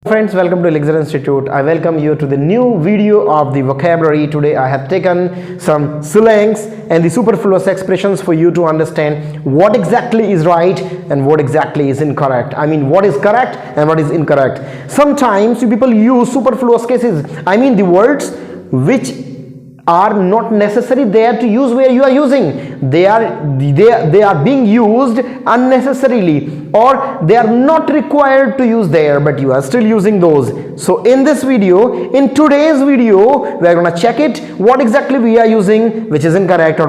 Friends, welcome to Elixir Institute. I welcome you to the new video of the vocabulary. Today I have taken some slangs and the superfluous expressions for you to understand what exactly is right and what exactly is incorrect. I mean, what is correct and what is incorrect. Sometimes you people use superfluous cases. I mean the words which are not necessary there to use where you are using. They are being used unnecessarily, or they are not required to use there, but you are still using those. So in this video, in today's video, we are going to check it what exactly we are using which is incorrect, or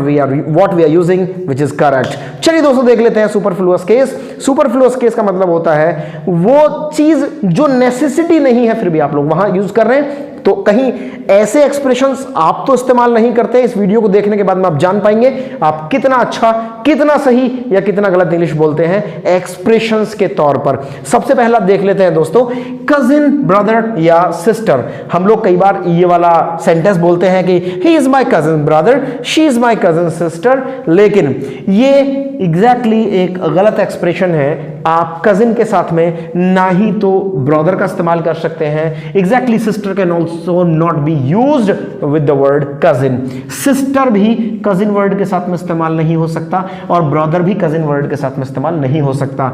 what we are using which is correct. चलिए दोस्तों देख लेते हैं superfluous case. Superfluous case का मतलब होता है वो चीज जो नेसेसिटी नहीं है फिर भी आप लोग वहां यूज कर रहे हैं. तो कहीं ऐसे एक्सप्रेशंस आप तो इस्तेमाल नहीं करते. इस वीडियो को देखने के बाद में आप जान पाएंगे आप कितना अच्छा, कितना सही या कितना गलत इंग्लिश बोलते हैं एक्सप्रेशंस के तौर पर. सबसे पहला देख लेते हैं दोस्तों, कजिन, ब्रदर या सिस्टर. हम लोग कई बार ये वाला सेंटेंस बोलते हैं कि he is my cousin brother, she is my cousin sister, लेकिन ये एग्जैक्टली एक गलत एक्सप्रेशन है. आप कजिन के साथ में ना ही तो ब्रदर का इस्तेमाल कर सकते हैं. Exactly sister can also not be used with the word cousin. Sister भी कजिन वर्ड के साथ में इस्तेमाल नहीं हो सकता और ब्रदर भी कजिन वर्ड के साथ में इस्तेमाल नहीं हो सकता.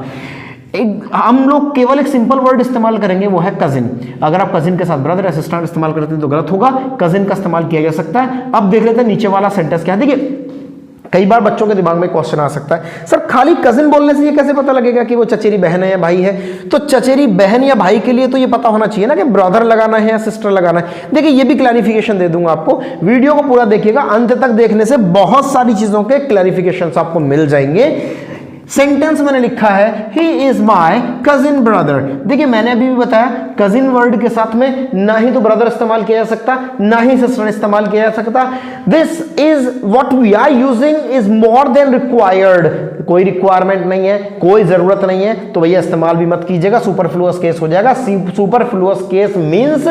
हम लोग केवल एक सिंपल वर्ड इस्तेमाल करेंगे, वो है कजिन. अगर आप कजिन के साथ ब्रदर या सिस्टर इस्तेमाल करते हैं तो गलत होगा. कजिन का इस्तेमाल किया जा सकता है. अब देख लेते हैं नीचे वाला सेंटेंस क्या है. देखिए कई बार बच्चों के दिमाग में क्वेश्चन आ सकता है, सर खाली कजिन बोलने से ये कैसे पता लगेगा कि वो चचेरी बहन है या भाई है. तो चचेरी बहन या भाई के लिए तो ये पता होना चाहिए ना कि ब्रदर लगाना है या सिस्टर लगाना है. देखिए ये भी क्लैरिफिकेशन दे दूंगा आपको. वीडियो को पूरा देखिएगा, अंत तक देखने से बहुत सारी चीजों के क्लैरिफिकेशन आपको मिल जाएंगे. सेंटेंस मैंने लिखा है he is my cousin brother. देखिए मैंने अभी भी बताया कजिन वर्ड के साथ में ना ही तो ब्रदर इस्तेमाल किया जा सकता, ना ही सिस्टर इस्तेमाल किया जा सकता. This is what we are using is more than required. कोई रिक्वायरमेंट नहीं है, कोई जरूरत नहीं है, तो भैया इस्तेमाल भी मत कीजिएगा, सुपरफ्लुअस केस हो जाएगा. Superfluous case means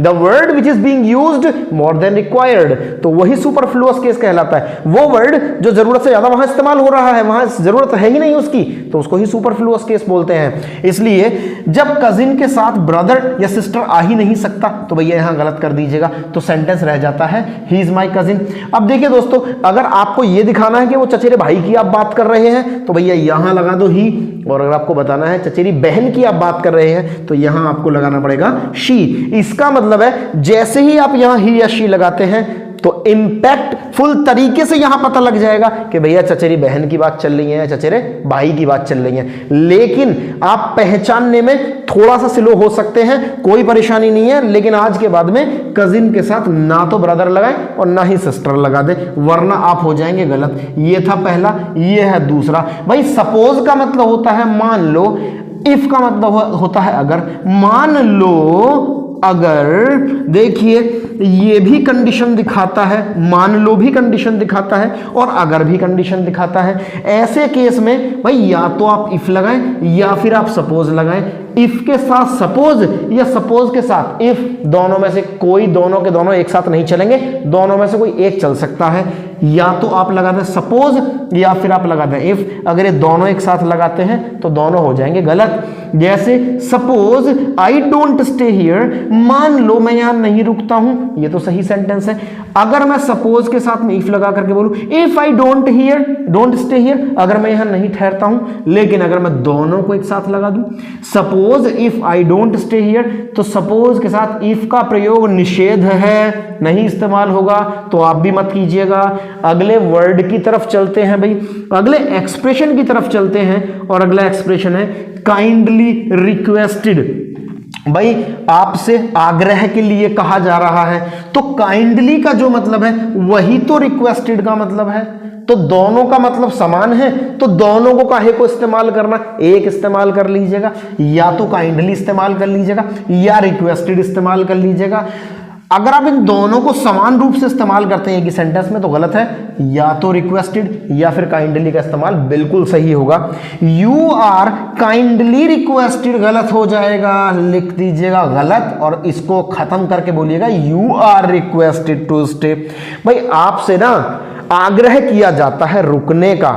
the word which is being used more than required. तो वही सुपरफ्लुअस केस कहलाता है. वो वर्ड जो जरूरत से ज्यादा वहां इस्तेमाल हो रहा है, वहां जरूरत है ही नहीं उसकी, तो उसको ही सुपरफ्लुअस केस बोलते हैं. इसलिए जब कजिन के साथ ब्रदर या सिस्टर आ ही नहीं सकता तो भैया यहां गलत कर दीजिएगा. तो सेंटेंस रह जाता है ही इज माई कजिन. अब देखिए दोस्तों, अगर आपको यह दिखाना है कि वो चचेरे भाई की आप बात कर रहे हैं तो भैया यहां लगा दो ही, और अगर आपको बताना है चचेरी बहन की आप बात कर रहे हैं तो यहां आपको लगाना पड़ेगा शी. इसका मतलब है जैसे ही आप यहां ही या शी लगाते हैं तो इंपैक्ट फुल तरीके से यहां पता लग जाएगा कि भैया चचेरी बहन की बात चल रही है या चचेरे भाई की बात चल रही है. लेकिन आप पहचानने में थोड़ा सा स्लो हो सकते हैं, कोई परेशानी नहीं है. लेकिन आज के बाद में कजिन के साथ ना तो ब्रदर लगाएं और ना ही सिस्टर लगा दें, वरना आप हो जाएंगे गलत. ये था पहला, ये है दूसरा. भाई सपोज का मतलब होता है मान लो, इफ का मतलब होता है अगर. मान लो अगर, देखिए ये भी कंडीशन दिखाता है, मान लो भी कंडीशन दिखाता है और अगर भी कंडीशन दिखाता है. ऐसे केस में भाई या तो आप इफ लगाएं या फिर आप सपोज लगाएं. इफ के साथ सपोज या सपोज के साथ इफ, दोनों में से कोई, दोनों के दोनों एक साथ नहीं चलेंगे, दोनों में से कोई एक चल सकता है. या तो आप लगा दें सपोज या फिर आप लगा दें इफ. अगर ये दोनों एक साथ लगाते हैं तो दोनों हो जाएंगे गलत. जैसे suppose I don't stay here, मान लो मैं यहां नहीं रुकता हूं, ये तो सही सेंटेंस है. अगर मैं सपोज के साथ में इफ लगा करके बोलूं if I don't stay here, अगर मैं यहां नहीं ठहरता हूं. लेकिन अगर मैं दोनों को एक साथ लगा दूं, suppose if I don't stay here, तो सपोज के साथ इफ का प्रयोग निषेध है, नहीं इस्तेमाल होगा, तो आप भी मत कीजिएगा. अगले वर्ड की तरफ चलते हैं भाई, अगले एक्सप्रेशन की तरफ चलते हैं, और अगला एक्सप्रेशन है काइंडली रिक्वेस्टेड. भाई आपसे आग्रह के लिए कहा जा रहा है, तो काइंडली का जो मतलब है वही तो रिक्वेस्टेड का मतलब है. तो दोनों का मतलब समान है, तो दोनों को काहे को इस्तेमाल करना, एक इस्तेमाल कर लीजिएगा. या तो काइंडली इस्तेमाल कर लीजिएगा या रिक्वेस्टेड इस्तेमाल कर लीजिएगा. अगर आप इन दोनों को समान रूप से इस्तेमाल करते हैं एक ही सेंटेंस में तो गलत है. या तो रिक्वेस्टेड या फिर काइंडली का इस्तेमाल बिल्कुल सही होगा. यू आर काइंडली रिक्वेस्टेड गलत हो जाएगा, लिख दीजिएगा गलत और इसको खत्म करके बोलिएगा you are requested to stay. भाई आपसे ना आग्रह किया जाता है रुकने का,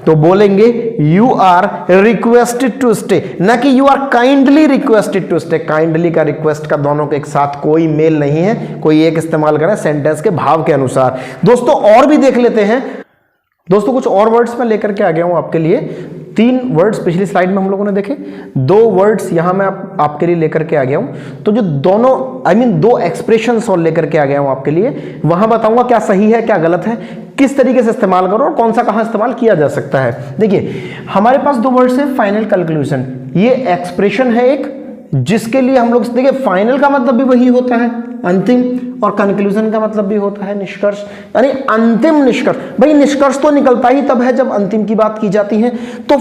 तो बोलेंगे you are requested to stay, ना कि you are kindly requested to stay. Kindly का रिक्वेस्ट का दोनों के एक साथ कोई मेल नहीं है, कोई एक इस्तेमाल करें सेंटेंस के भाव के अनुसार। दोस्तों और भी देख लेते हैं। दोस्तों कुछ और वर्ड्स मैं लेकर के आ गया हूं आपके लिए। 3 वर्ड्स पिछली स्लाइड में हम लोगों ने देखे, 2 वर्ड्स यहां मैं आपके लिए लेकर के आ गया हूं। तो जो दोनों 2 एक्सप्रेशंस और लेकर के आ गया हूं आपके लिए, वहां बताऊंगा क्या सही है क्या गलत है, किस तरीके से इस्तेमाल करो और कौन सा कहां इस्तेमाल किया जा सकता है। देखिए हमारे पास 2 वर्ड्स है, फाइनल, कंक्लूजन। ये एक्सप्रेशन है एक, जिसके लिए हम लोग देखिए फाइनल का मतलब भी वही होता है अंतिम, और कंक्लूजन का मतलब भी होता है निष्कर्ष, यानी अंतिम निष्कर्ष। भाई निष्कर्ष तो निकलता ही तब है जब अंतिम की बात की जाती है। तो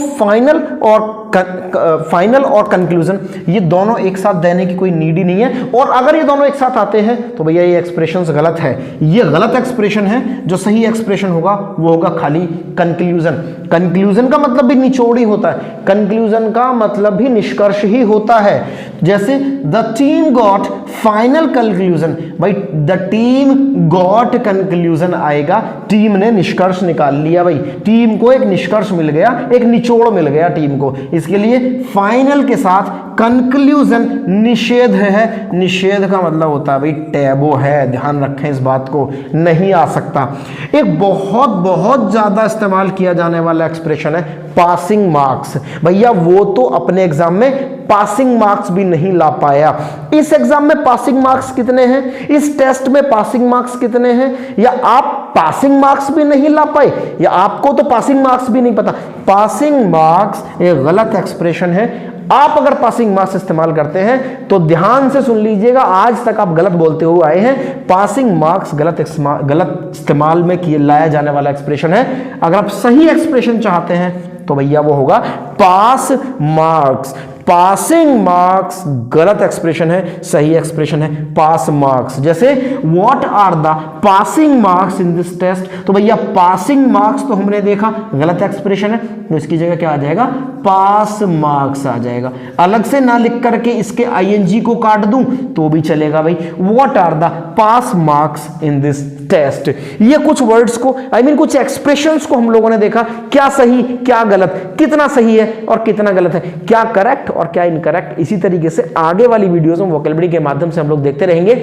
फाइनल और कंक्लूजन ये दोनों एक साथ देने की कोई नीड ही नहीं है, और अगर ये दोनों एक साथ आते हैं तो भैया ये एक्सप्रेशंस गलत है, ये गलत एक्सप्रेशन है। जो सही एक्सप्रेशन होगा वो होगा खाली कंक्लूजन। कंक्लूजन का मतलब भी निचोड़ ही होता है, कंक्लूजन का मतलब भी निष्कर्ष ही होता है। जैसे the team got final conclusion, भाई द टीम गॉट कंक्लूजन आएगा, टीम ने निष्कर्ष निकाल लिया। भाई टीम को एक निष्कर्ष मिल गया, एक निचोड़ मिल गया टीम को। इसके लिए फाइनल के साथ कंक्लूजन निषेध है। निषेध का मतलब होता है भाई टैबू है, ध्यान रखें इस बात को, नहीं आ सकता। एक बहुत बहुत ज्यादा इस्तेमाल किया जाने वाला एक्सप्रेशन है पासिंग मार्क्स। भैया वो तो अपने एग्जाम में पासिंग मार्क्स भी नहीं ला पाया। इस एग्जाम में पासिंग मार्क्स कितने हैं, इस टेस्ट में पासिंग मार्क्स कितने हैं, या आप पासिंग मार्क्स भी नहीं ला पाए, या आपको तो पासिंग मार्क्स भी नहीं पता। पासिंग मार्क्स एक गलत एक्सप्रेशन है। आप अगर पासिंग मार्क्स इस्तेमाल करते हैं तो ध्यान से सुन लीजिएगा, आज तक आप गलत बोलते हुए आए हैं। पासिंग मार्क्स गलत इस्तेमाल में लाया जाने वाला एक्सप्रेशन है। अगर आप सही एक्सप्रेशन चाहते हैं तो भैया वो होगा पास मार्क्स। पासिंग मार्क्स गलत एक्सप्रेशन है, सही एक्सप्रेशन है पास मार्क्स। जैसे what are the passing marks in this test, तो भैया पासिंग मार्क्स तो हमने देखा गलत एक्सप्रेशन है, तो इसकी जगह क्या आ जाएगा, पास मार्क्स आ जाएगा। अलग से ना लिख करके इसके आईएनजी को काट दूं तो भी चलेगा। भाई what are the pass marks in this test. ये कुछ वर्ड्स को कुछ एक्सप्रेशंस को हम लोगों ने देखा, क्या सही क्या गलत, कितना सही है और कितना गलत है, क्या करेक्ट और क्या इनकरेक्ट। इसी तरीके से आगे वाली वीडियोस में वोकैबुलरी के माध्यम से हम लोग देखते रहेंगे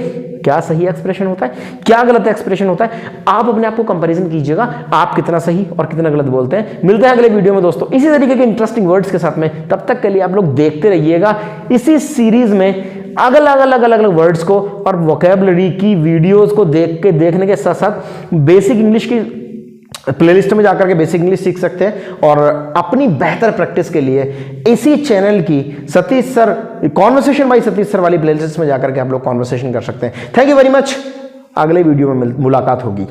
क्या सही एक्सप्रेशन होता है, क्या गलत एक्सप्रेशन होता है। आप अपने आप को कंपैरिजन कीजिएगा, आप कितना सही और कितना गलत बोलते हैं। मिलते हैं अगले वीडियो में दोस्तों इसी तरीके के इंटरेस्टिंग वर्ड्स के साथ में। तब तक के लिए आप लोग देखते रहिएगा इसी सीरीज में अलग वर्ड्स को और वोकैबुलरी की वीडियोस को देखने के साथ साथ बेसिक इंग्लिश की प्लेलिस्ट में जाकर के बेसिक इंग्लिश सीख सकते हैं। और अपनी बेहतर प्रैक्टिस के लिए इसी चैनल की Satish sir conversation by Satish sir वाली प्लेलिस्ट में जाकर के आप लोग कॉन्वर्सेशन कर सकते हैं। Thank you very much. अगले वीडियो में मुलाकात होगी।